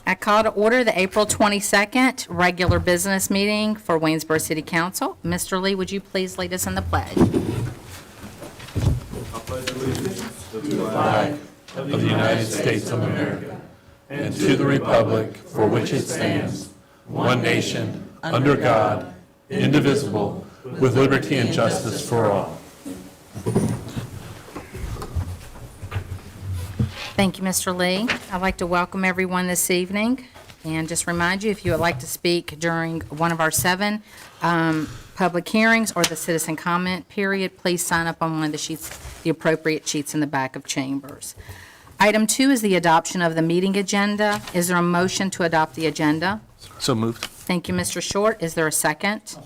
I call to order the April 22nd regular business meeting for Waynesboro City Council. Mr. Lee, would you please lead us in the pledge? I pledge allegiance to the flag of the United States of America and to the republic for which it stands, one nation, under God, indivisible, with liberty and justice for all. Thank you, Mr. Lee. I'd like to welcome everyone this evening and just remind you, if you would like to speak during one of our 7 public hearings or the citizen comment period, please sign up on one of the sheets, the appropriate sheets in the back of chambers. Item 2 is the adoption of the meeting agenda. Is there a motion to adopt the agenda? So moved. Thank you, Mr. Short. Is there a second?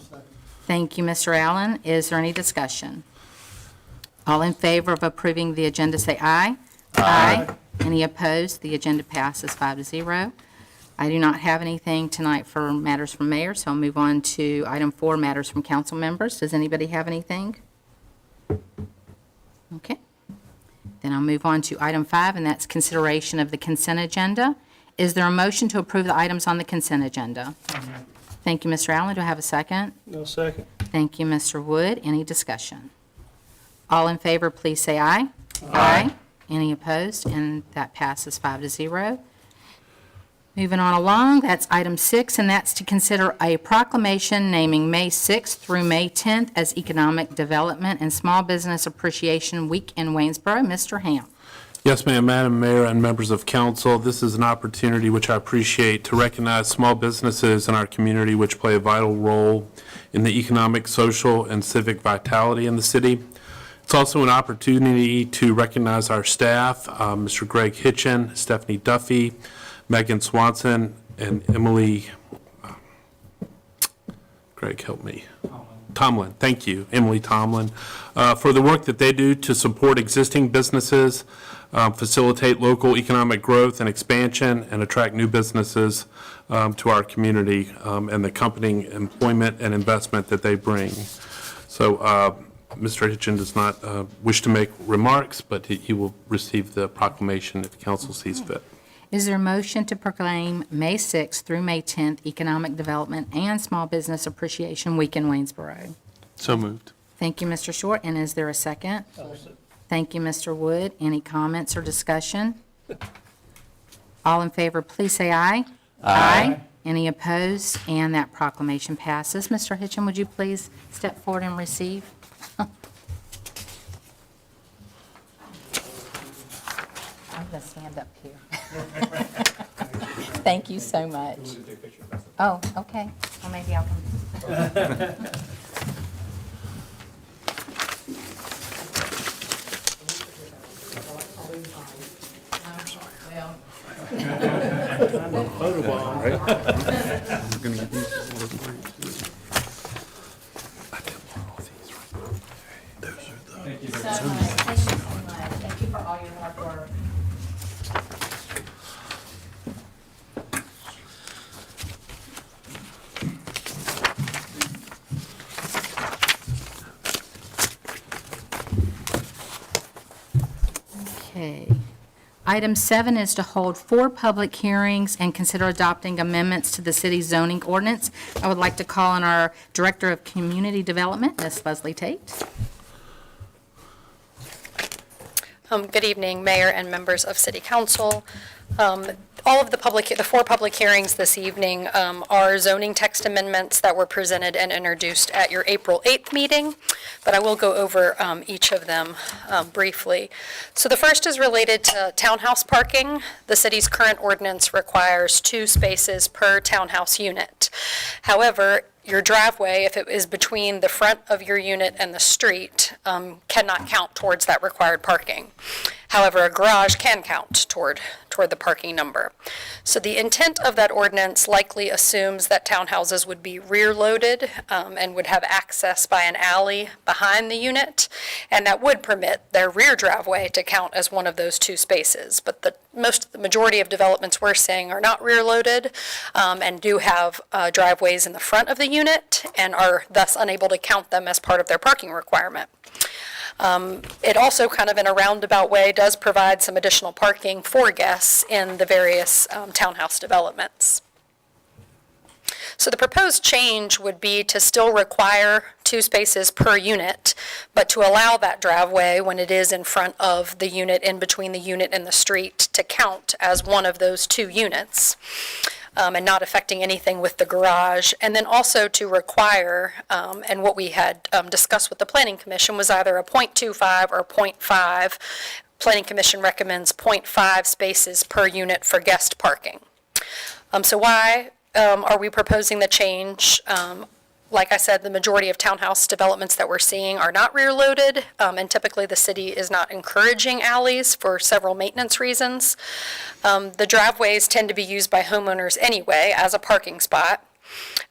Thank you, Mr. Allen. Is there any discussion? All in favor of approving the agenda, say aye. Aye. Any opposed? The agenda passes 5-0. I do not have anything tonight for matters from mayor, so I'll move on to item 4, matters from council members. Does anybody have anything? Okay. Then I'll move on to item 5, and that's consideration of the consent agenda. Is there a motion to approve the items on the consent agenda? Thank you, Mr. Allen. Do I have a second? No second. Thank you, Mr. Wood. Any discussion? All in favor, please say aye. Aye. Any opposed? And that passes 5-0. Moving on along, that's item 6, and that's to consider a proclamation naming May 6th through May 10th as Economic Development and Small Business Appreciation Week in Waynesboro. Mr. Ham. Yes, ma'am, Madam Mayor and members of council, this is an opportunity which I appreciate to recognize small businesses in our community which play a vital role in the economic, social, and civic vitality in the city. It's also an opportunity to recognize our staff, Mr. Greg Hitchen, Stephanie Duffy, Megan Swanson, and Emily, Greg, help me. Tomlin, thank you, Emily Tomlin, for the work that they do to support existing businesses, facilitate local economic growth and expansion, and attract new businesses to our community, and the accompanying employment and investment that they bring. So Mr. Hitchen does not wish to make remarks, but he will receive the proclamation if council sees fit. Is there a motion to proclaim May 6th through May 10th Economic Development and Small Business Appreciation Week in Waynesboro? So moved. Thank you, Mr. Short. And is there a second? Thank you, Mr. Wood. Any comments or discussion? All in favor, please say aye. Aye. Any opposed? And that proclamation passes. Mr. Hitchen, would you please step forward and receive? I'm going to stand up here. Thank you so much. Oh, okay. Well, maybe I'll come. Photo bomb. I'm going to give these to those are the. Thank you so much. Thank you so much. Thank you for all your hard work. Okay. Item 7 is to hold 4 public hearings and consider adopting amendments to the city's zoning ordinance. I would like to call on our Director of Community Development, Ms. Leslie Tate. Good evening, Mayor and members of City Council. All of the 4 public hearings this evening are zoning text amendments that were presented and introduced at your April 8th meeting, but I will go over each of them briefly. So the first is related to townhouse parking. The city's current ordinance requires 2 spaces per townhouse unit. However, your driveway, if it is between the front of your unit and the street, cannot count towards that required parking. However, a garage can count toward the parking number. So the intent of that ordinance likely assumes that townhouses would be rear-loaded and would have access by an alley behind the unit, and that would permit their rear driveway to count as one of those 2 spaces. But the majority of developments we're seeing are not rear-loaded and do have driveways in the front of the unit and are thus unable to count them as part of their parking requirement. It also, kind of in a roundabout way, does provide some additional parking for guests in the various townhouse developments. So the proposed change would be to still require 2 spaces per unit, but to allow that driveway when it is in front of the unit, in between the unit and the street, to count as one of those 2 units. And not affecting anything with the garage. And then also to require, and what we had discussed with the Planning Commission was either a .25 or 0.5. Planning Commission recommends 0.5 spaces per unit for guest parking. So why are we proposing the change? Like I said, the majority of townhouse developments that we're seeing are not rear-loaded, and typically the city is not encouraging alleys for several maintenance reasons. The driveways tend to be used by homeowners anyway as a parking spot.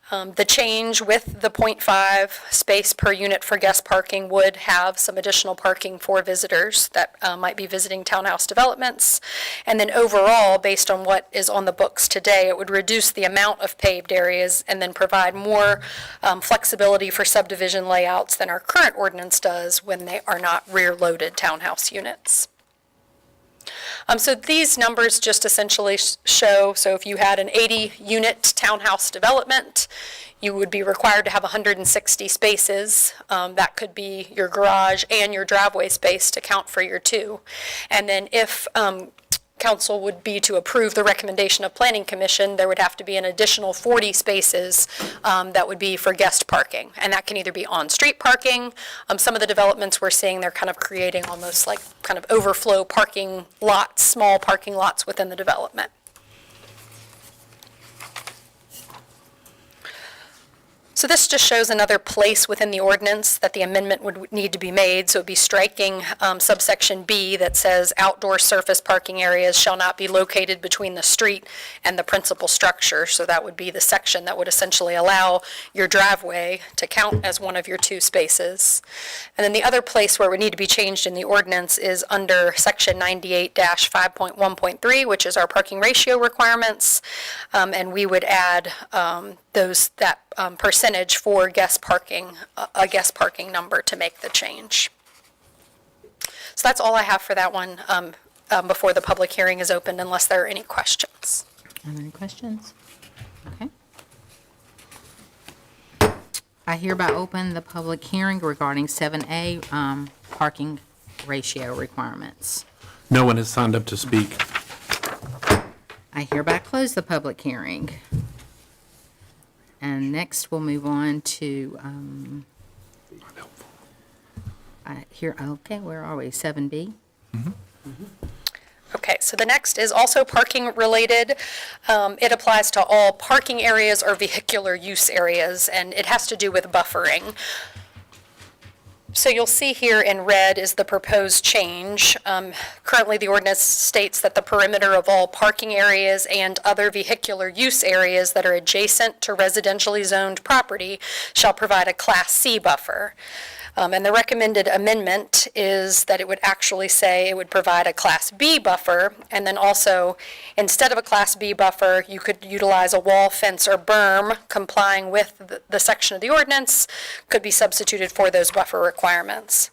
The change with the 0.5 space per unit for guest parking would have some additional parking for visitors that might be visiting townhouse developments. And then overall, based on what is on the books today, it would reduce the amount of paved areas and then provide more flexibility for subdivision layouts than our current ordinance does when they are not rear-loaded townhouse units. So these numbers just essentially show, so if you had an 80-unit townhouse development, you would be required to have 160 spaces. That could be your garage and your driveway space to count for your 2. And then if council would be to approve the recommendation of Planning Commission, there would have to be an additional 40 spaces that would be for guest parking. And that can either be on-street parking. Some of the developments we're seeing, they're kind of creating almost like kind of overflow parking lots, small parking lots within the development. So this just shows another place within the ordinance that the amendment would need to be made. So it would be striking subsection B that says outdoor surface parking areas shall not be located between the street and the principal structure. So that would be the section that would essentially allow your driveway to count as one of your 2 spaces. And then the other place where it would need to be changed in the ordinance is under section 98-5.1.3, which is our parking ratio requirements. And we would add that percentage for guest parking, a guest parking number to make the change. So that's all I have for that one before the public hearing is opened, unless there are any questions. Are there any questions? Okay. I hereby open the public hearing regarding 7A, parking ratio requirements. No one has signed up to speak. I hereby close the public hearing. And next, we'll move on to, okay, where are we? 7B? Okay, so the next is also parking related. It applies to all parking areas or vehicular use areas, and it has to do with buffering. So you'll see here in red is the proposed change. Currently, the ordinance states that the perimeter of all parking areas and other vehicular use areas that are adjacent to residentially zoned property shall provide a Class C buffer. And the recommended amendment is that it would actually say it would provide a Class B buffer, and then also, instead of a Class B buffer, you could utilize a wall, fence, or berm complying with the section of the ordinance, could be substituted for those buffer requirements.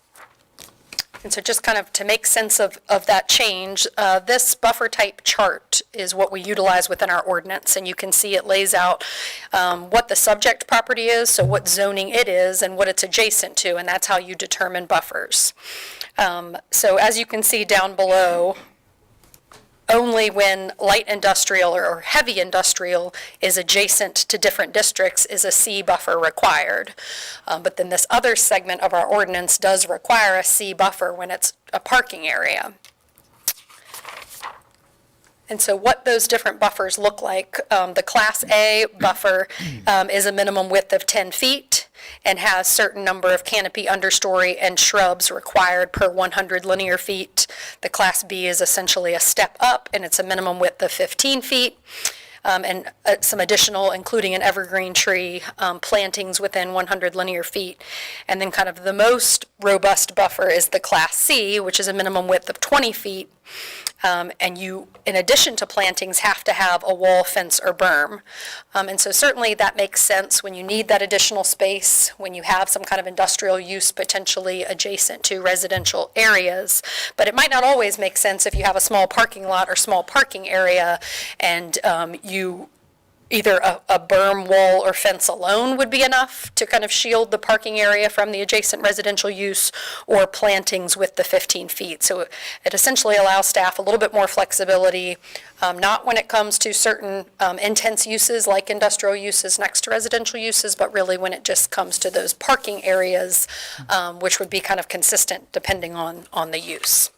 And so just kind of to make sense of that change, this buffer type chart is what we utilize within our ordinance. And you can see it lays out what the subject property is, so what zoning it is, and what it's adjacent to, and that's how you determine buffers. So as you can see down below, only when light industrial or heavy industrial is adjacent to different districts is a C buffer required. But then this other segment of our ordinance does require a C buffer when it's a parking area. And so what those different buffers look like, the Class A buffer is a minimum width of 10 feet and has certain number of canopy understory and shrubs required per 100 linear feet. The Class B is essentially a step up, and it's a minimum width of 15 feet. And some additional, including an evergreen tree, plantings within 100 linear feet. And then kind of the most robust buffer is the Class C, which is a minimum width of 20 feet. and you, in addition to plantings, have to have a wall, fence, or berm. And so certainly that makes sense when you need that additional space, when you have some kind of industrial use potentially adjacent to residential areas. But it might not always make sense if you have a small parking lot or small parking area, and you either a berm, wall, or fence alone would be enough to kind of shield the parking area from the adjacent residential use, or plantings with the 15 feet. So it essentially allows staff a little bit more flexibility, not when it comes to certain intense uses like industrial uses next to residential uses, but really when it just comes to those parking areas, which would be kind of consistent depending on the use.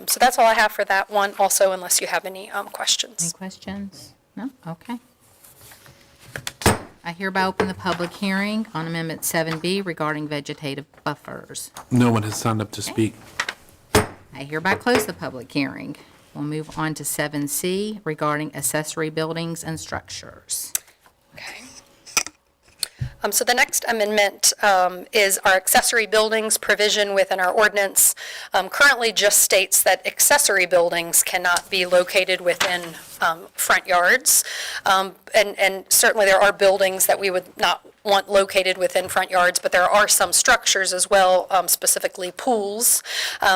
So that's all I have for that one also, unless you have any questions. Any questions? No? Okay. I hereby open the public hearing on Amendment 7B regarding vegetative buffers. No one has signed up to speak. I hereby close the public hearing. We'll move on to 7C regarding accessory buildings and structures. Okay. So the next amendment is our accessory buildings provision within our ordinance. Currently just states that accessory buildings cannot be located within front yards. And certainly there are buildings that we would not want located within front yards, but there are some structures as well, specifically pools.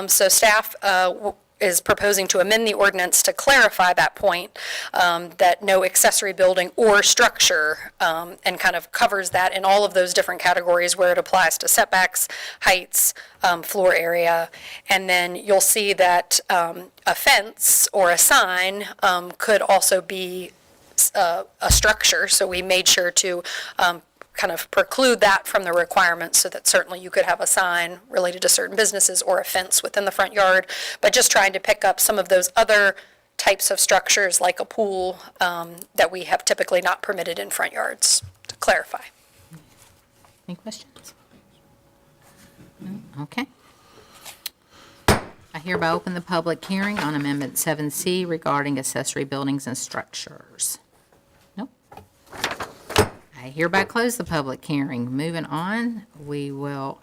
So staff is proposing to amend the ordinance to clarify that point, that no accessory building or structure, and kind of covers that in all of those different categories where it applies to setbacks, heights, floor area. And then you'll see that a fence or a sign could also be a structure. So we made sure to kind of preclude that from the requirements, so that certainly you could have a sign related to certain businesses or a fence within the front yard, but just trying to pick up some of those other types of structures like a pool that we have typically not permitted in front yards, to clarify. Any questions? No? Okay. I hereby open the public hearing on Amendment 7C regarding accessory buildings and structures. Nope. I hereby close the public hearing. Moving on, we will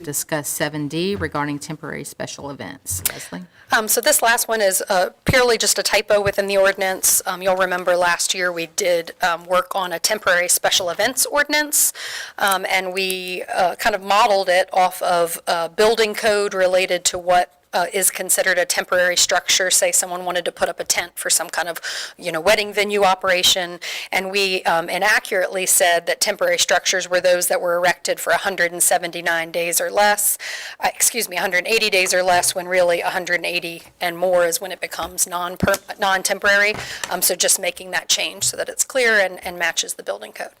discuss 7D regarding temporary special events. Leslie? So this last one is purely just a typo within the ordinance. You'll remember last year we did work on a temporary special events ordinance, and we kind of modeled it off of building code related to what is considered a temporary structure. Say someone wanted to put up a tent for some kind of, wedding venue operation, and we inaccurately said that temporary structures were those that were erected for 179 days or less, 180 days or less, when really 180 and more is when it becomes non-temporary. So just making that change so that it's clear and matches the building code.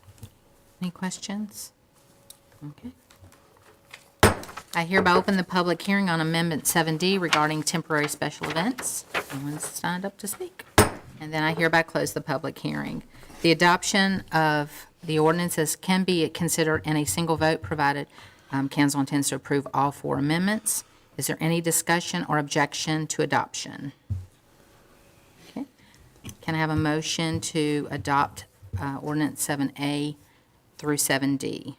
Any questions? Okay. I hereby open the public hearing on Amendment 7D regarding temporary special events. No one's signed up to speak. And then I hereby close the public hearing. The adoption of the ordinances can be considered in a single vote, provided council intends to approve all 4 amendments. Is there any discussion or objection to adoption? Okay. Can I have a motion to adopt ordinance 7A through 7D?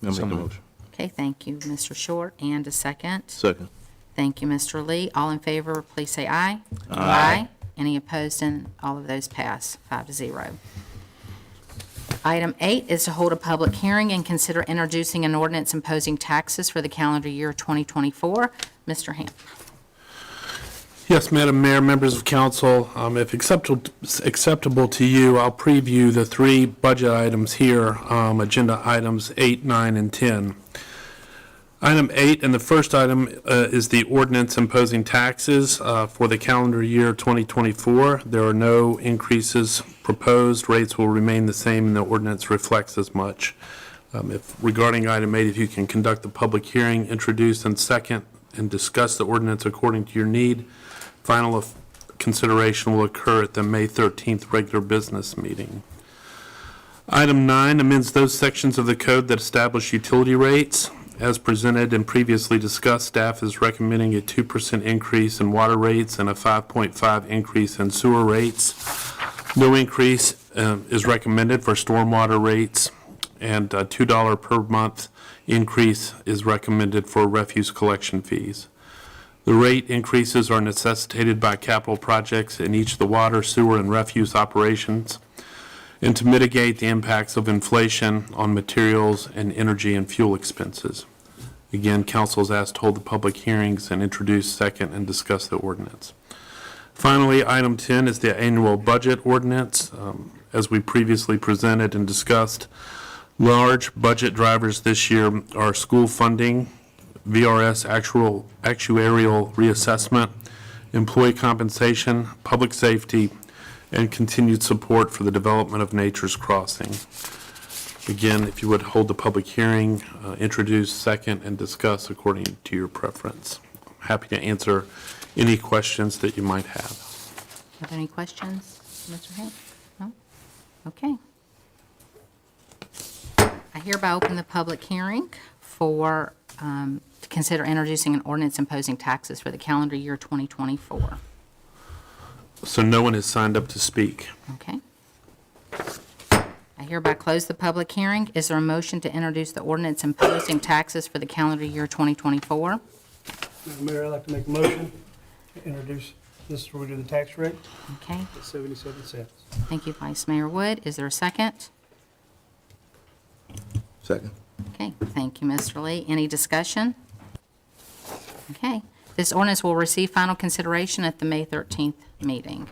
I'll make the motion. Okay, thank you, Mr. Short, and a second. Second. Thank you, Mr. Lee. All in favor, please say aye. Aye. Any opposed, and all of those pass 5-0. Item 8 is to hold a public hearing and consider introducing an ordinance imposing taxes for the calendar year 2024. Mr. Hamp. Yes, Madam Mayor, members of council, if acceptable to you, I'll preview the 3 budget items here, agenda items 8, 9, and 10. Item 8, and the first item is the ordinance imposing taxes for the calendar year 2024. There are no increases proposed. Rates will remain the same, and the ordinance reflects as much. Regarding item 8, if you can conduct the public hearing, introduce and second, and discuss the ordinance according to your need. Final consideration will occur at the May 13th regular business meeting. Item 9 amends those sections of the code that establish utility rates. As presented and previously discussed, staff is recommending a 2% increase in water rates and a 5.5% increase in sewer rates. No increase is recommended for stormwater rates, and a $2 per month increase is recommended for refuse collection fees. The rate increases are necessitated by capital projects in each of the water, sewer, and refuse operations, and to mitigate the impacts of inflation on materials and energy and fuel expenses. Again, council is asked to hold the public hearings and introduce, second, and discuss the ordinance. Finally, item 10 is the annual budget ordinance. As we previously presented and discussed, large budget drivers this year are school funding, VRS actuarial reassessment, employee compensation, public safety, and continued support for the development of Nature's Crossing. Again, if you would hold the public hearing, introduce, second, and discuss according to your preference. I'm happy to answer any questions that you might have. Are there any questions, Mr. Hank? No? Okay. I hereby open the public hearing for, to consider introducing an ordinance imposing taxes for the calendar year 2024. So no one has signed up to speak. Okay. I hereby close the public hearing. Is there a motion to introduce the ordinance imposing taxes for the calendar year 2024? Madam Mayor, I'd like to make a motion to introduce this where we do the tax rate Okay. at 77 cents. Thank you, Vice Mayor Wood. Is there a second? Second. Okay, thank you, Mr. Lee. Any discussion? Okay, this ordinance will receive final consideration at the May 13th meeting.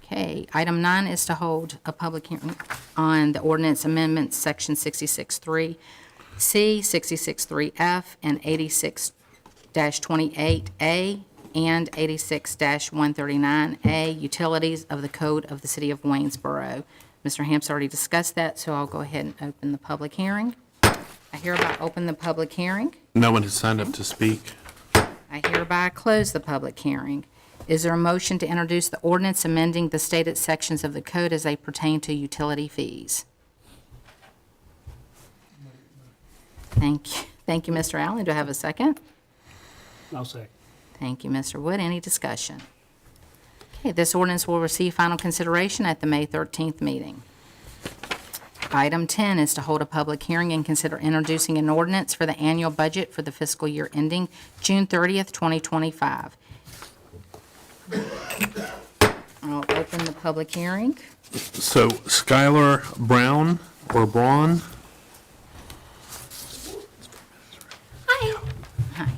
Okay, item 9 is to hold a public hearing on the ordinance amendments, section 66.3C, 66.3F, and 86-28A, and 86-139A, utilities of the Code of the City of Waynesboro. Mr. Hamp's already discussed that, so I'll go ahead and open the public hearing. I hereby open the public hearing. No one has signed up to speak. I hereby close the public hearing. Is there a motion to introduce the ordinance amending the stated sections of the code as they pertain to utility fees? Thank you. Thank you, Mr. Allen. Do I have a second? I'll second. Thank you, Mr. Wood. Any discussion? Okay, this ordinance will receive final consideration at the May 13th meeting. Item 10 is to hold a public hearing and consider introducing an ordinance for the annual budget for the fiscal year ending June 30th, 2025. I'll open the public hearing. So Skylar Brown or Braun? Hi. Hi.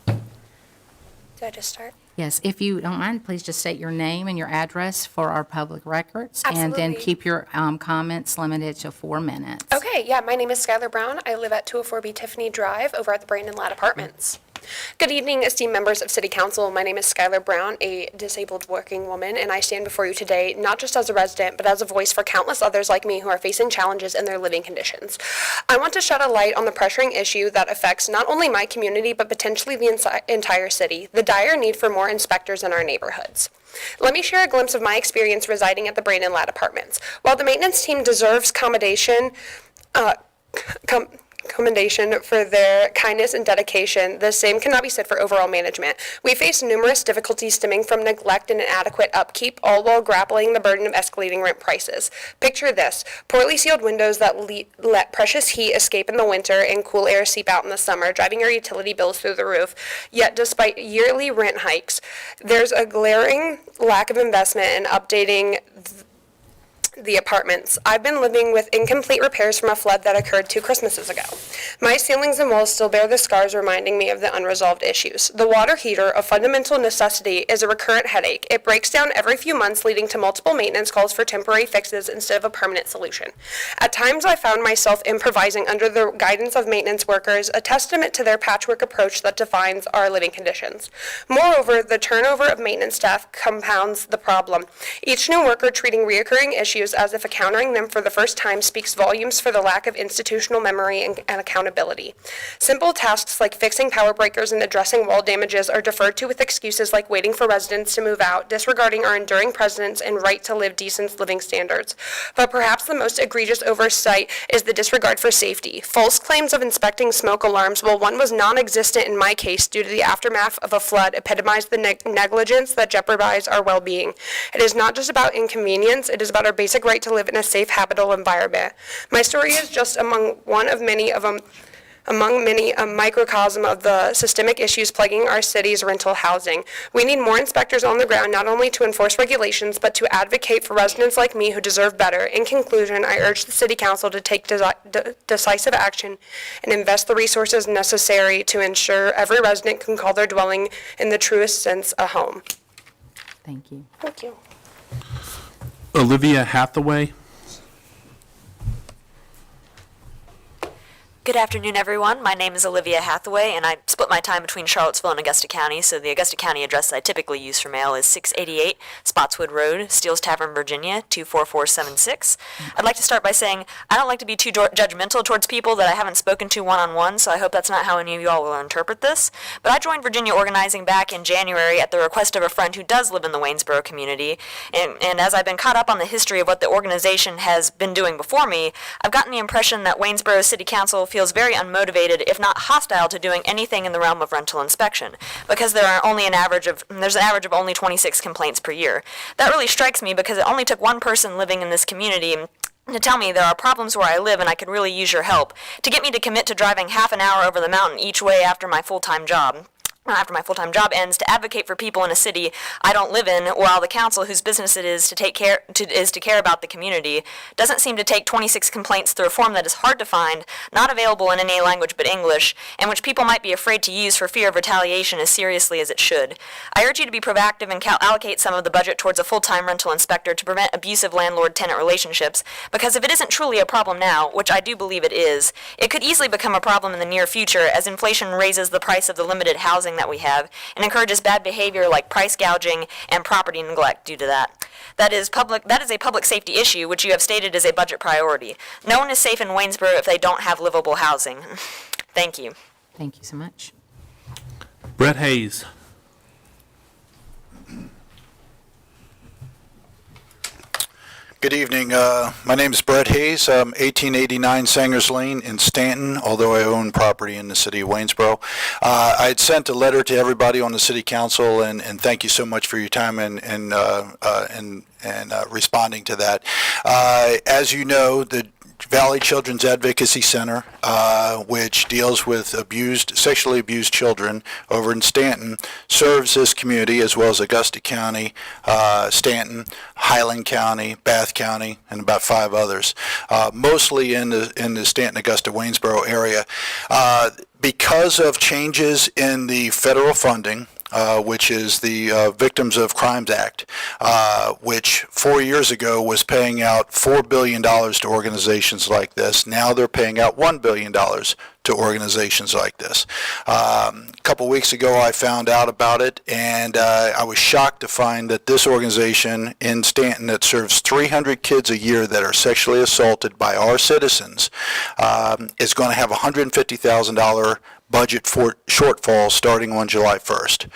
Do I just start? Yes, if you don't mind, please just state your name and your address for our public records. And then Absolutely. keep your comments limited to 4 minutes. Okay, yeah, my name is Skylar Brown. I live at 204B Tiffany Drive over at the Brandon Ladd Apartments. Good evening, esteemed members of City Council. My name is Skylar Brown, a disabled working woman, and I stand before you today not just as a resident, but as a voice for countless others like me who are facing challenges in their living conditions. I want to shed a light on the pressuring issue that affects not only my community, but potentially the entire city, the dire need for more inspectors in our neighborhoods. Let me share a glimpse of my experience residing at the Brandon Ladd Apartments. While the maintenance team deserves commendation for their kindness and dedication, the same cannot be said for overall management. We face numerous difficulties stemming from neglect and inadequate upkeep, all while grappling the burden of escalating rent prices. Picture this: poorly sealed windows that let precious heat escape in the winter and cool air seep out in the summer, driving your utility bills through the roof. Yet despite yearly rent hikes, there's a glaring lack of investment in updating the apartments. I've been living with incomplete repairs from a flood that occurred 2 Christmases ago. My ceilings and walls still bear the scars reminding me of the unresolved issues. The water heater, a fundamental necessity, is a recurrent headache. It breaks down every few months, leading to multiple maintenance calls for temporary fixes instead of a permanent solution. At times I found myself improvising under the guidance of maintenance workers, a testament to their patchwork approach that defines our living conditions. Moreover, the turnover of maintenance staff compounds the problem. Each new worker treating reoccurring issues as if encountering them for the first time speaks volumes for the lack of institutional memory and accountability. Simple tasks like fixing power breakers and addressing wall damages are deferred to with excuses like waiting for residents to move out, disregarding our enduring presence and right to live decent living standards. But perhaps the most egregious oversight is the disregard for safety. False claims of inspecting smoke alarms, while one was non-existent in my case due to the aftermath of a flood, epitomized the negligence that jeopardized our well-being. It is not just about inconvenience, it is about our basic right to live in a safe, habitable environment. My story is just among one of many of them among many a microcosm of the systemic issues plaguing our city's rental housing. We need more inspectors on the ground, not only to enforce regulations, but to advocate for residents like me who deserve better. In conclusion, I urge the City Council to take decisive action and invest the resources necessary to ensure every resident can call their dwelling in the truest sense a home. Thank you. Thank you. Olivia Hathaway. Good afternoon, everyone. My name is Olivia Hathaway, and I split my time between Charlottesville and Augusta County, so the Augusta County address I typically use for mail is 688 Spotswood Road, Steele's Tavern, Virginia, 24476. I'd like to start by saying I don't like to be too judgmental towards people that I haven't spoken to one-on-one, so I hope that's not how any of you all will interpret this. But I joined Virginia Organizing back in January at the request of a friend who does live in the Waynesboro community, and as I've been caught up on the history of what the organization has been doing before me, I've gotten the impression that Waynesboro City Council feels very unmotivated, if not hostile, to doing anything in the realm of rental inspection, because there's an average of only 26 complaints per year. That really strikes me because it only took one person living in this community to tell me there are problems where I live and I could really use your help, to get me to commit to driving half an hour over the mountain each way after my full-time job ends, to advocate for people in a city I don't live in, while the council, whose business it is to care about the community, doesn't seem to take 26 complaints through a form that is hard to find, not available in any language but English, and which people might be afraid to use for fear of retaliation as seriously as it should. I urge you to be proactive and allocate some of the budget towards a full-time rental inspector to prevent abusive landlord-tenant relationships, because if it isn't truly a problem now, which I do believe it is, it could easily become a problem in the near future as inflation raises the price of the limited housing that we have and encourages bad behavior like price gouging and property neglect due to that. That is a public safety issue, which you have stated is a budget priority. No one is safe in Waynesboro if they don't have livable housing. Thank you. Thank you so much. Brett Hayes. Good evening. My name is Brett Hayes. 1889 Sangers Lane in Stanton, although I own property in the city of Waynesboro. I had sent a letter to everybody on the city council, and thank you so much for your time and responding to that. As you know, the Valley Children's Advocacy Center, which deals with sexually abused children over in Stanton, serves this community as well as Augusta County, Stanton, Highland County, Bath County, and about 5 others, mostly in the Stanton, Augusta, Waynesboro area. Because of changes in the federal funding, which is the Victims of Crimes Act, which 4 years ago was paying out $4 billion to organizations like this. Now they're paying out $1 billion to organizations like this. A couple weeks ago I found out about it, and I was shocked to find that this organization in Stanton that serves 300 kids a year that are sexually assaulted by our citizens is going to have a $150,000 budget shortfall starting on July 1st.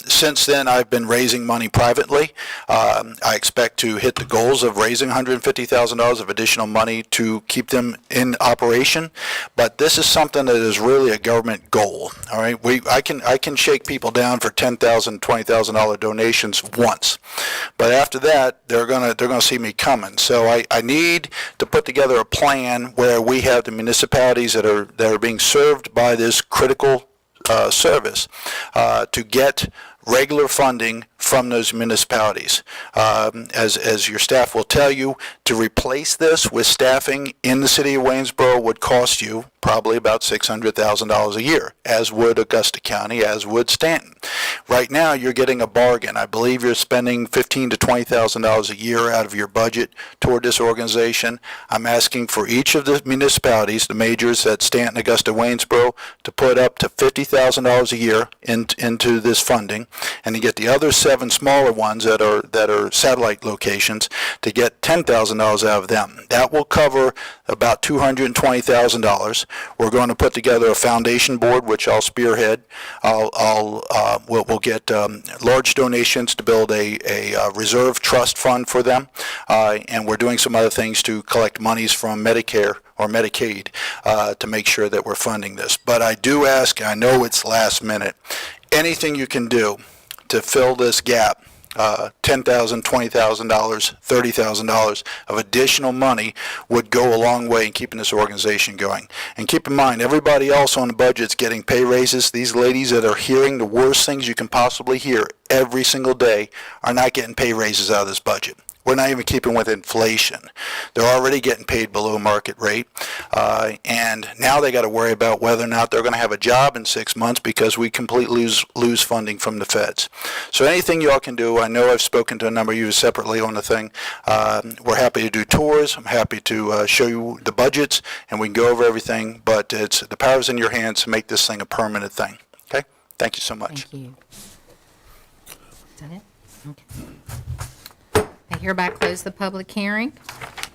Since then, I've been raising money privately. I expect to hit the goals of raising $150,000 of additional money to keep them in operation, but this is something that is really a government goal. All right, I can shake people down for $10,000, $20,000 donations once, but after that, they're gonna see me coming. So I need to put together a plan where we have the municipalities that are being served by this critical service to get regular funding from those municipalities. As your staff will tell you, to replace this with staffing in the city of Waynesboro would cost you probably about $600,000 a year, as would Augusta County, as would Stanton. Right now, you're getting a bargain. I believe you're spending $15,000 to $20,000 a year out of your budget toward this organization. I'm asking for each of the municipalities, the majors at Stanton, Augusta, Waynesboro, to put up to $50,000 a year into this funding, and to get the other 7 smaller ones that are satellite locations to get $10,000 out of them. That will cover about $220,000. We're going to put together a foundation board, which I'll spearhead. We'll get large donations to build a reserve trust fund for them, and we're doing some other things to collect monies from Medicare or Medicaid to make sure that we're funding this. But I do ask, I know it's last minute, anything you can do to fill this gap $10,000, $20,000, $30,000 of additional money would go a long way in keeping this organization going. And keep in mind, everybody else on the budget's getting pay raises. These ladies that are hearing the worst things you can possibly hear every single day are not getting pay raises out of this budget. We're not even keeping with inflation. They're already getting paid below market rate, and now they got to worry about whether or not they're going to have a job in 6 months because we completely lose funding from the feds. So anything y'all can do, I know I've spoken to a number of you separately on the thing. We're happy to do tours. I'm happy to show you the budgets, and we can go over everything, but it's the power's in your hands to make this thing a permanent thing. Okay? Thank you so much. Thank you. Is that it? Okay. I hereby close the public hearing.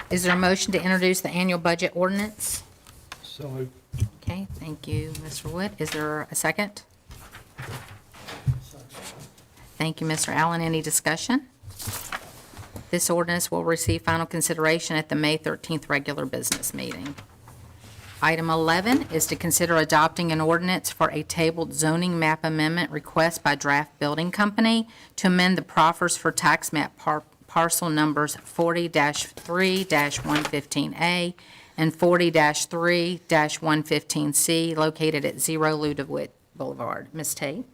Is there a motion to introduce the annual budget ordinance? So moved. Okay, thank you, Mr. Wood. Is there a second? Thank you, Mr. Allen. Any discussion? This ordinance will receive final consideration at the May 13th regular business meeting. Item 11 is to consider adopting an ordinance for a tabled zoning map amendment request by Draft Building Company to amend the proffers for tax map parcel numbers 40-3-115A and 40-3-115C located at 0 Ludewitt Boulevard. Ms. Tate?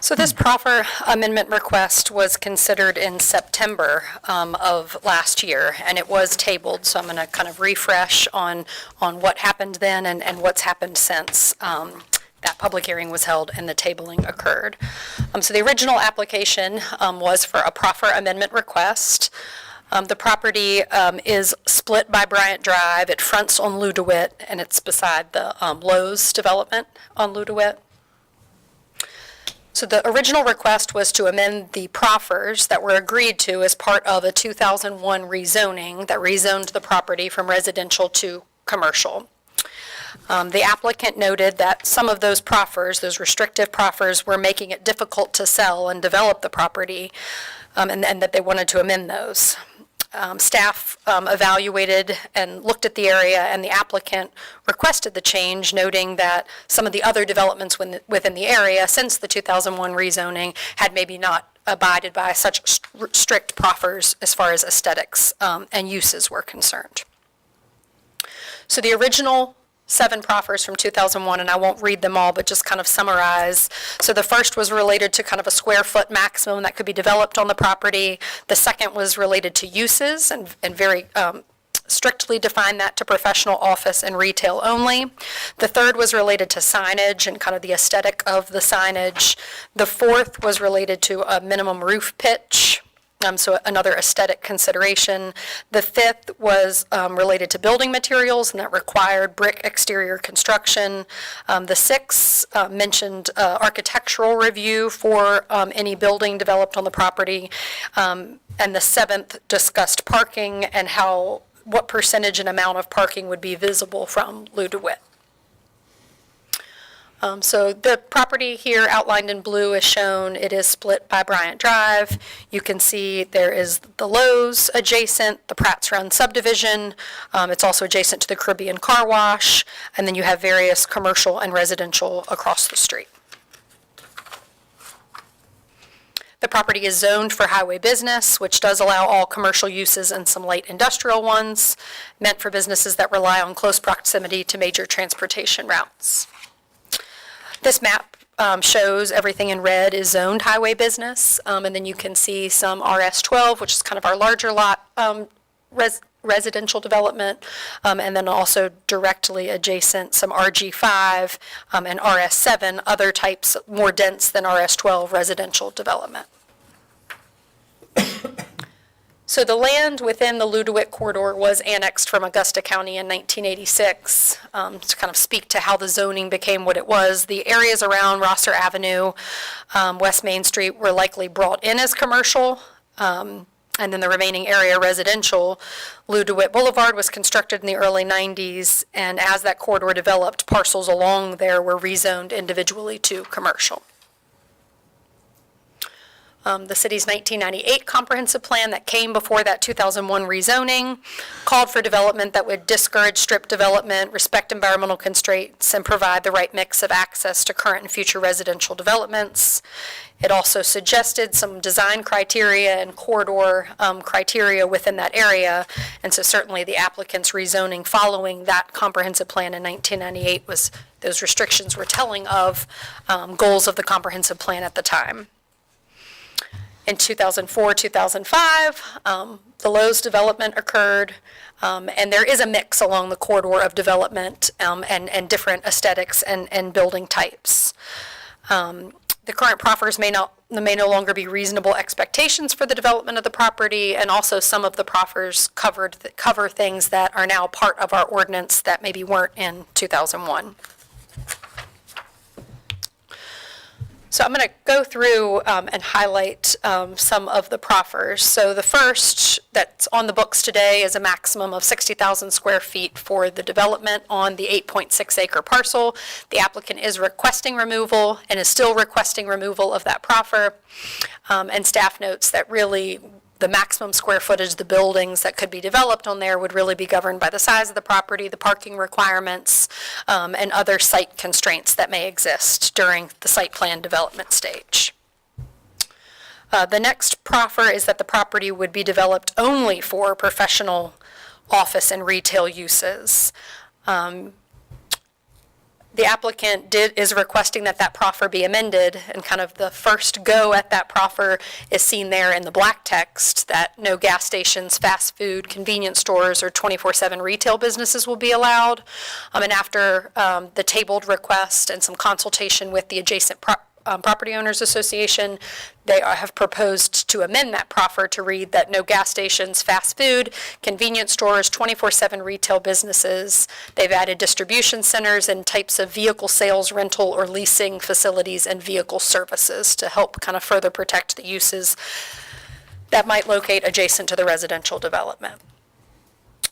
So this proffer amendment request was considered in September of last year, and it was tabled, so I'm going to kind of refresh on what happened then and what's happened since that public hearing was held and the tabling occurred. So the original application was for a proffer amendment request. The property is split by Bryant Drive. It fronts on Ludewitt, and it's beside the Lowe's development on Ludewitt. So the original request was to amend the proffers that were agreed to as part of a 2001 rezoning that rezoned the property from residential to commercial. The applicant noted that some of those proffers, those restrictive proffers, were making it difficult to sell and develop the property, and that they wanted to amend those. Staff evaluated and looked at the area, and the applicant requested the change, noting that some of the other developments within the area since the 2001 rezoning had maybe not abided by such strict proffers as far as aesthetics and uses were concerned. So the original 7 proffers from 2001, and I won't read them all, but just kind of summarize. So the first was related to kind of a square foot maximum that could be developed on the property. The second was related to uses and very strictly defined that to professional, office, and retail only. The third was related to signage and kind of the aesthetic of the signage. The fourth was related to a minimum roof pitch. So another aesthetic consideration. The fifth was related to building materials, and that required brick exterior construction. The sixth mentioned architectural review for any building developed on the property. And the seventh discussed parking and what percentage and amount of parking would be visible from Ludewitt. So the property here outlined in blue is shown. It is split by Bryant Drive. You can see there is the Lowe's adjacent, the Pratt's Run subdivision. It's also adjacent to the Caribbean Car Wash, and then you have various commercial and residential across the street. The property is zoned for highway business, which does allow all commercial uses and some light industrial ones, meant for businesses that rely on close proximity to major transportation routes. This map shows everything in red is zoned highway business, and then you can see some RS12, which is kind of our larger lot residential development, and then also directly adjacent some RG5 and RS7, other types more dense than RS12 residential development. So the land within the Ludewitt corridor was annexed from Augusta County in 1986 to kind of speak to how the zoning became what it was. The areas around Rosser Avenue, West Main Street were likely brought in as commercial, and then the remaining area residential. Ludewitt Boulevard was constructed in the early 90s, and as that corridor developed, parcels along there were rezoned individually to commercial. The city's 1998 comprehensive plan that came before that 2001 rezoning called for development that would discourage strip development, respect environmental constraints, and provide the right mix of access to current and future residential developments. It also suggested some design criteria and corridor criteria within that area, and so certainly the applicant's rezoning following that comprehensive plan in 1998 was, those restrictions were telling of goals of the comprehensive plan at the time. In 2004, 2005, the Lowe's development occurred, and there is a mix along the corridor of development and different aesthetics and building types. The current proffers may no longer be reasonable expectations for the development of the property, and also some of the proffers cover things that are now part of our ordinance that maybe weren't in 2001. So I'm going to go through and highlight some of the proffers. So the first that's on the books today is a maximum of 60,000 square feet for the development on the 8.6 acre parcel. The applicant is requesting removal and is still requesting removal of that proffer. And staff notes that really the maximum square footage, the buildings that could be developed on there would really be governed by the size of the property, the parking requirements, and other site constraints that may exist during the site plan development stage. The next proffer is that the property would be developed only for professional office and retail uses. The applicant is requesting that that proffer be amended, and kind of the first go at that proffer is seen there in the black text, that no gas stations, fast food, convenience stores, or 24/7 retail businesses will be allowed. And after the tabled request and some consultation with the adjacent Property Owners Association, they have proposed to amend that proffer to read that no gas stations, fast food, convenience stores, 24/7 retail businesses. They've added distribution centers and types of vehicle sales, rental, or leasing facilities and vehicle services to help kind of further protect the uses that might locate adjacent to the residential development.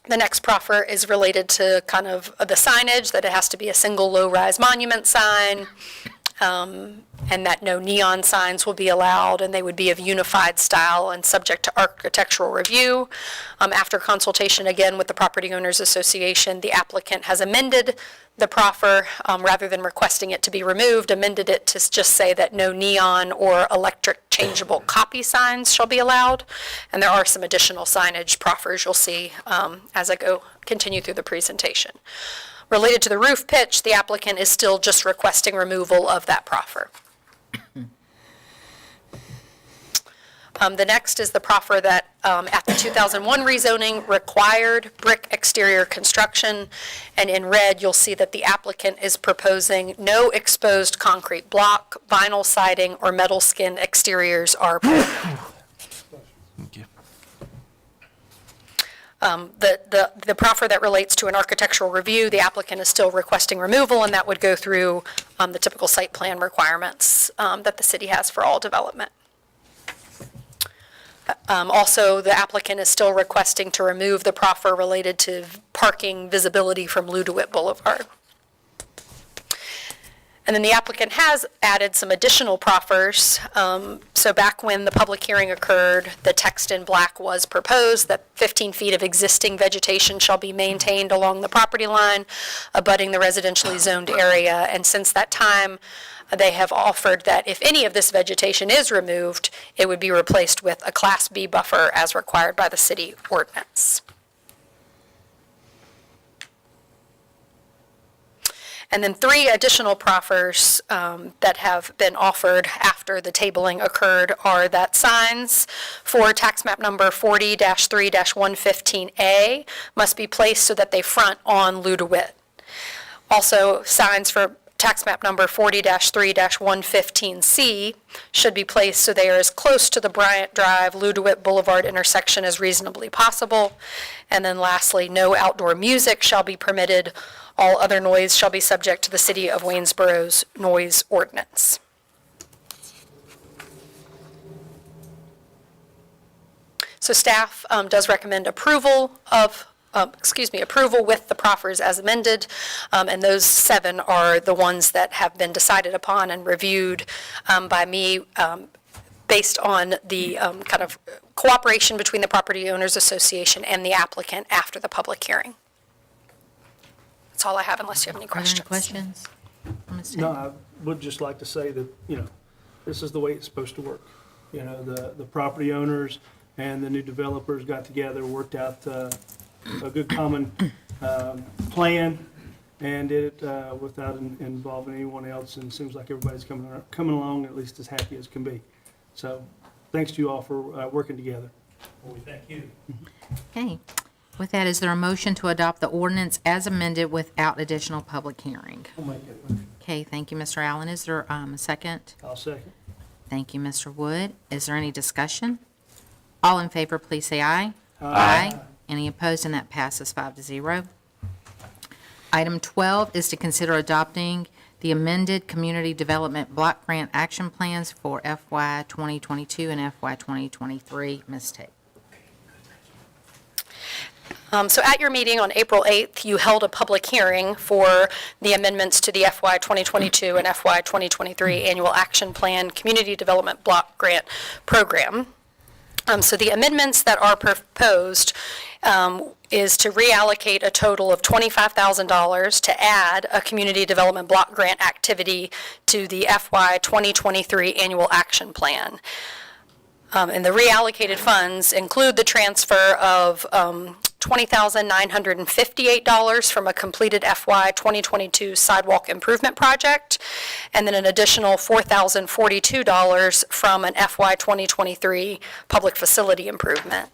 The next proffer is related to kind of the signage, that it has to be a single low-rise monument sign, and that no neon signs will be allowed, and they would be of unified style and subject to architectural review. After consultation again with the Property Owners Association, the applicant has amended the proffer, rather than requesting it to be removed, amended it to just say that no neon or electric changeable copy signs shall be allowed. And there are some additional signage proffers you'll see as I continue through the presentation. Related to the roof pitch, the applicant is still just requesting removal of that proffer. The next is the proffer that at the 2001 rezoning required brick exterior construction, and in red you'll see that the applicant is proposing no exposed concrete block, vinyl siding, or metal skin exteriors are prohibited. Thank you. The proffer that relates to an architectural review, the applicant is still requesting removal, and that would go through the typical site plan requirements that the city has for all development. Also, the applicant is still requesting to remove the proffer related to parking visibility from Ludewitt Boulevard. And then the applicant has added some additional proffers. So back when the public hearing occurred, the text in black was proposed that 15 feet of existing vegetation shall be maintained along the property line, abutting the residentially zoned area. And since that time, they have offered that if any of this vegetation is removed, it would be replaced with a Class B buffer as required by the city ordinance. And then 3 additional proffers that have been offered after the tabling occurred are that signs for tax map number 40-3-115A must be placed so that they front on Ludewitt. Also, signs for tax map number 40-3-115C should be placed so they are as close to the Bryant Drive, Ludewitt Boulevard intersection as reasonably possible. And then lastly, no outdoor music shall be permitted. All other noise shall be subject to the City of Waynesboro's noise ordinance. So staff does recommend approval with the proffers as amended, and those 7 are the ones that have been decided upon and reviewed by me based on the kind of cooperation between the Property Owners Association and the applicant after the public hearing. That's all I have unless you have any Are there any questions. questions? from Ms. No, Taylor? I would just like to say that, this is the way it's supposed to work. The property owners and the new developers got together, worked out a good common plan, and did it without involving anyone else, and it seems like everybody's coming along at least as happy as can be. So, thanks to you all for working together. Well, we thank you. Okay. With that, is there a motion to adopt the ordinance as amended without additional public hearing? I'll make that motion. Okay, thank you, Mr. Allen. Is there a second? I'll second. Thank you, Mr. Wood. Is there any discussion? All in favor, please say aye. Any opposed, and that passes 5-0. Item 12 is to consider adopting the amended Community Development Block Grant Action Plans for FY 2022 and FY 2023. Ms. Tate. So at your meeting on April 8th, you held a public hearing for the amendments to the FY 2022 and FY 2023 Annual Action Plan Community Development Block Grant Program. So the amendments that are proposed is to reallocate a total of $25,000 to add a community development block grant activity to the FY 2023 Annual Action Plan. And the reallocated funds include the transfer of $20,958 from a completed FY 2022 sidewalk improvement project, and then an additional $4,042 from an FY 2023 public facility improvement.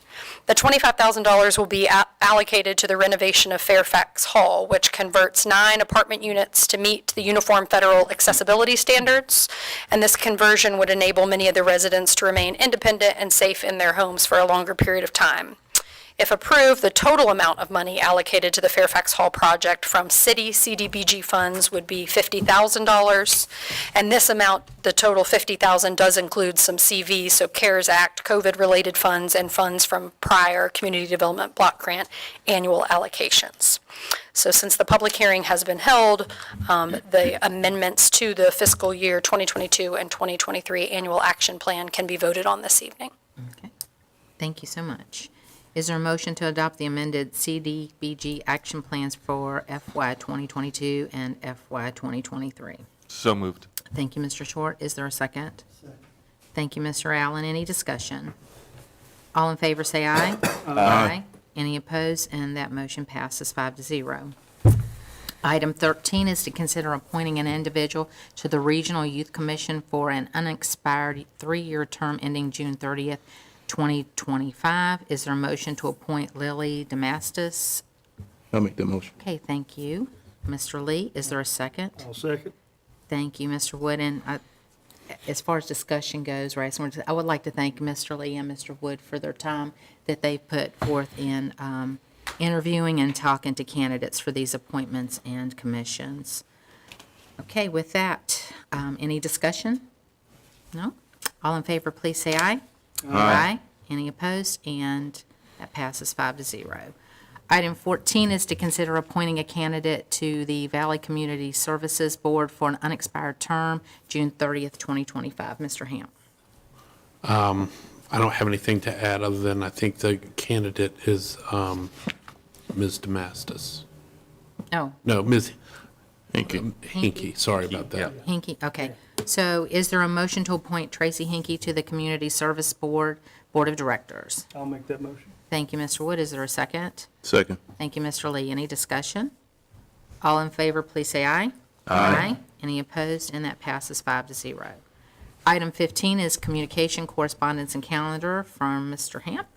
The $25,000 will be allocated to the renovation of Fairfax Hall, which converts 9 apartment units to meet the Uniform Federal Accessibility Standards, and this conversion would enable many of the residents to remain independent and safe in their homes for a longer period of time. If approved, the total amount of money allocated to the Fairfax Hall project from city CDBG funds would be $50,000. And this amount, the total $50,000, does include some CV, so CARES Act, COVID-related funds, and funds from prior Community Development Block Grant annual allocations. So since the public hearing has been held, the amendments to the fiscal year 2022 and 2023 Annual Action Plan can be voted on this evening. Okay. Thank you so much. Is there a motion to adopt the amended CDBG action plans for FY 2022 and FY 2023? So moved. Thank you, Mr. Short. Is there a second? Thank you, Mr. Allen. Any discussion? All in favor, say aye. Aye. Any opposed? And that motion passes 5-0. Item 13 is to consider appointing an individual to the Regional Youth Commission for an unexpired 3-year term ending June 30th, 2025. Is there a motion to appoint Lily Damastis? I'll make that motion. Okay, thank you. Mr. Lee, is there a second? I'll second. Thank you, Mr. Wood. And as far as discussion goes, right, I would like to thank Mr. Lee and Mr. Wood for their time that they put forth in interviewing and talking to candidates for these appointments and commissions. Okay, with that, any discussion? No? All in favor, please say aye. Aye. Any opposed? And that passes 5-0. Item 14 is to consider appointing a candidate to the Valley Community Services Board for an unexpired term, June 30th, 2025. Mr. Hamp. I don't have anything to add other than I think the candidate is Ms. Damastis. Oh, No, Ms. Hinky. Hinky, sorry about that. Hinky, okay. So is there a motion to appoint Tracy Hinky to the Community Service Board of Directors? I'll make that motion. Thank you, Mr. Wood. Is there a second? Second. Thank you, Mr. Lee. Any discussion? All in favor, please say aye. Aye. Any opposed? And that passes 5-0. Item 15 is communication, correspondence, and calendar from Mr. Hamp.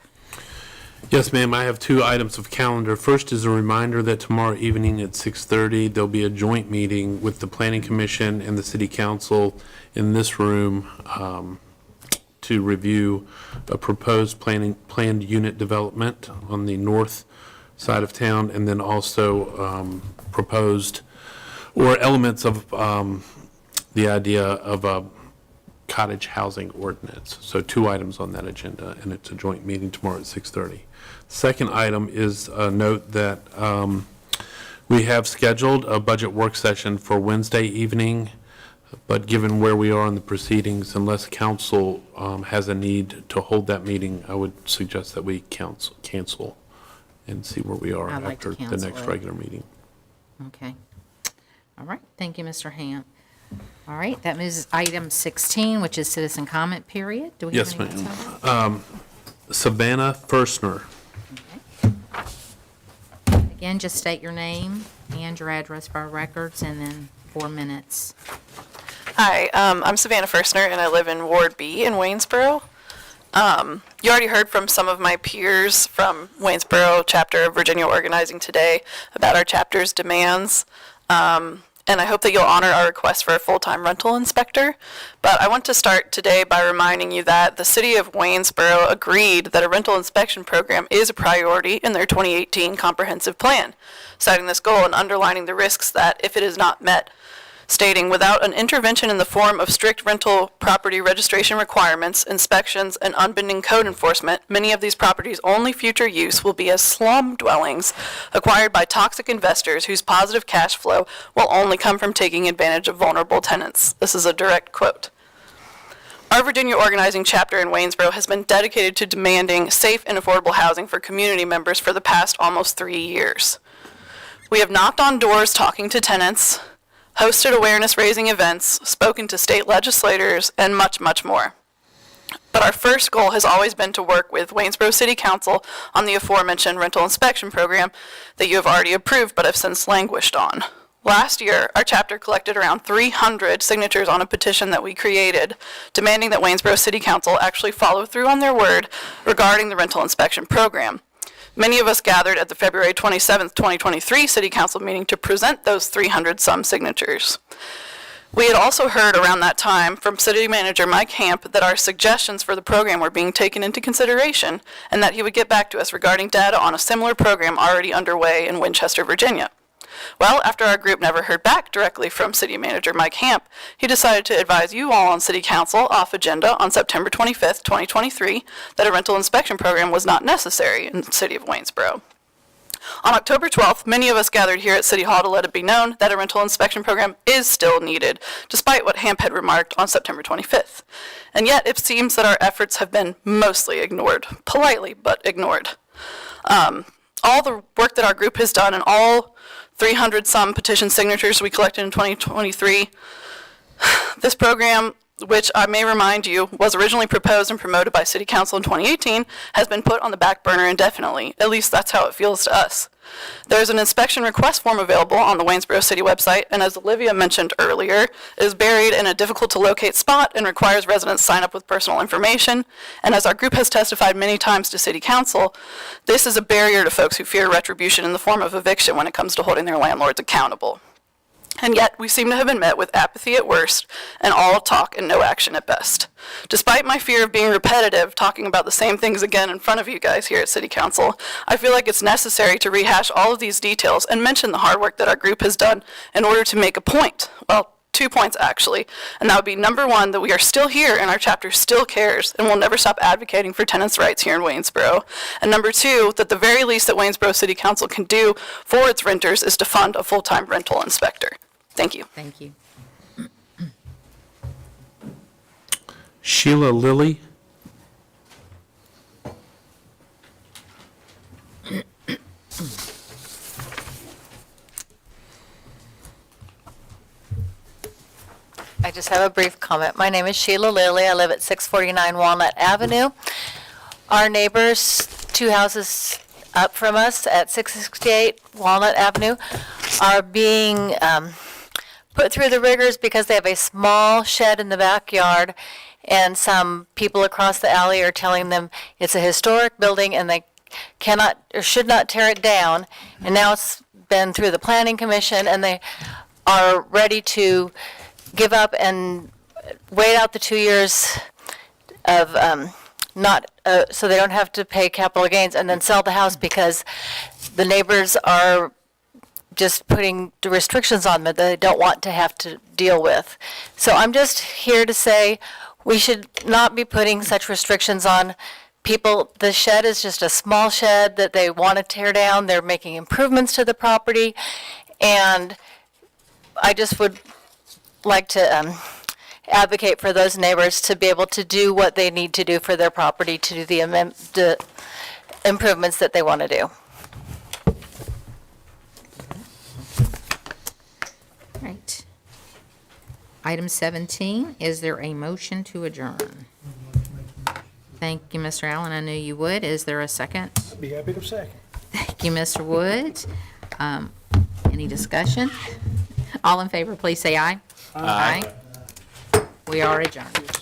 Yes, ma'am, I have 2 items of calendar. First is a reminder that tomorrow evening at 6:30, there'll be a joint meeting with the Planning Commission and the City Council in this room to review a proposed planned unit development on the north side of town, and then also proposed or elements of the idea of a cottage housing ordinance. So 2 items on that agenda, and it's a joint meeting tomorrow at 6:30. Second item is a note that we have scheduled a budget work session for Wednesday evening, But given where we are in the proceedings, unless council has a need to hold that meeting, I would suggest that we cancel and see where we are I'd like to after the cancel next it. regular meeting. Okay. All right, thank you, Mr. Hamp. All right, that moves item 16, which is citizen comment period. Do we have Yes, anything ma'am. else on Savannah Firstner. that? Okay. Again, just state your name and your address for our records, and then 4 minutes. Hi, I'm Savannah Firstner, and I live in Ward B in Waynesboro. You already heard from some of my peers from Waynesboro chapter of Virginia Organizing today about our chapter's demands, and I hope that you'll honor our request for a full-time rental inspector. But I want to start today by reminding you that the city of Waynesboro agreed that a rental inspection program is a priority in their 2018 comprehensive plan, citing this goal and underlining the risks that if it is not met, stating, without an intervention in the form of strict rental property registration requirements, inspections, and unbending code enforcement, many of these properties' only future use will be as slum dwellings acquired by toxic investors whose positive cash flow will only come from taking advantage of vulnerable tenants. This is a direct quote. Our Virginia Organizing chapter in Waynesboro has been dedicated to demanding safe and affordable housing for community members for the past almost 3 years. We have knocked on doors talking to tenants, hosted awareness-raising events, spoken to state legislators, and much, much more. But our first goal has always been to work with Waynesboro City Council on the aforementioned rental inspection program that you have already approved but have since languished on. Last year, our chapter collected around 300 signatures on a petition that we created, demanding that Waynesboro City Council actually follow through on their word regarding the rental inspection program. Many of us gathered at the February 27th, 2023 City Council meeting to present those 300-some signatures. We had also heard around that time from City Manager Mike Hamp that our suggestions for the program were being taken into consideration and that he would get back to us regarding data on a similar program already underway in Winchester, Virginia. Well, after our group never heard back directly from City Manager Mike Hamp, he decided to advise you all on City Council off agenda on September 25th, 2023, that a rental inspection program was not necessary in the city of Waynesboro. On October 12th, many of us gathered here at City Hall to let it be known that a rental inspection program is still needed, despite what Hamp had remarked on September 25th. And yet, it seems that our efforts have been mostly ignored, politely, but ignored. All the work that our group has done and all 300-some petition signatures we collected in 2023. This program, which I may remind you, was originally proposed and promoted by City Council in 2018, has been put on the back burner indefinitely. At least that's how it feels to us. There's an inspection request form available on the Waynesboro City website, and as Olivia mentioned earlier, it is buried in a difficult-to-locate spot and requires residents sign up with personal information. And as our group has testified many times to City Council, this is a barrier to folks who fear retribution in the form of eviction when it comes to holding their landlords accountable. And yet, we seem to have been met with apathy at worst and all talk and no action at best. Despite my fear of being repetitive, talking about the same things again in front of you guys here at City Council, I feel like it's necessary to rehash all of these details and mention the hard work that our group has done in order to make a point. Well, 2 points actually, and that would be number 1, that we are still here and our chapter still cares and will never stop advocating for tenants' rights here in Waynesboro. And number 2, that the very least that Waynesboro City Council can do for its renters is to fund a full-time rental inspector. Thank you. Thank you. Sheila Lilly. I just have a brief comment. My name is Sheila Lilly. I live at 649 Walnut Avenue. Our neighbors, 2 houses up from us at 668 Walnut Avenue, are being put through the rigors because they have a small shed in the backyard, and some people across the alley are telling them it's a historic building and they cannot or should not tear it down. And now it's been through the planning commission, and they are ready to give up and wait out the 2 years of not, so they don't have to pay capital gains, and then sell the house because the neighbors are just putting the restrictions on them that they don't want to have to deal with. So I'm just here to say we should not be putting such restrictions on people. The shed is just a small shed that they want to tear down. They're making improvements to the property, and I just would like to advocate for those neighbors to be able to do what they need to do for their property, to do the improvements that they want to do. Right. Item 17, is there a motion to adjourn? Thank you, Mr. Allen. I knew you would. Is there a second? I'd be happy to second. Thank you, Mr. Woods. Any discussion? All in favor, please say aye. Aye. We are adjourned.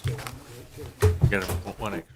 Got one extra.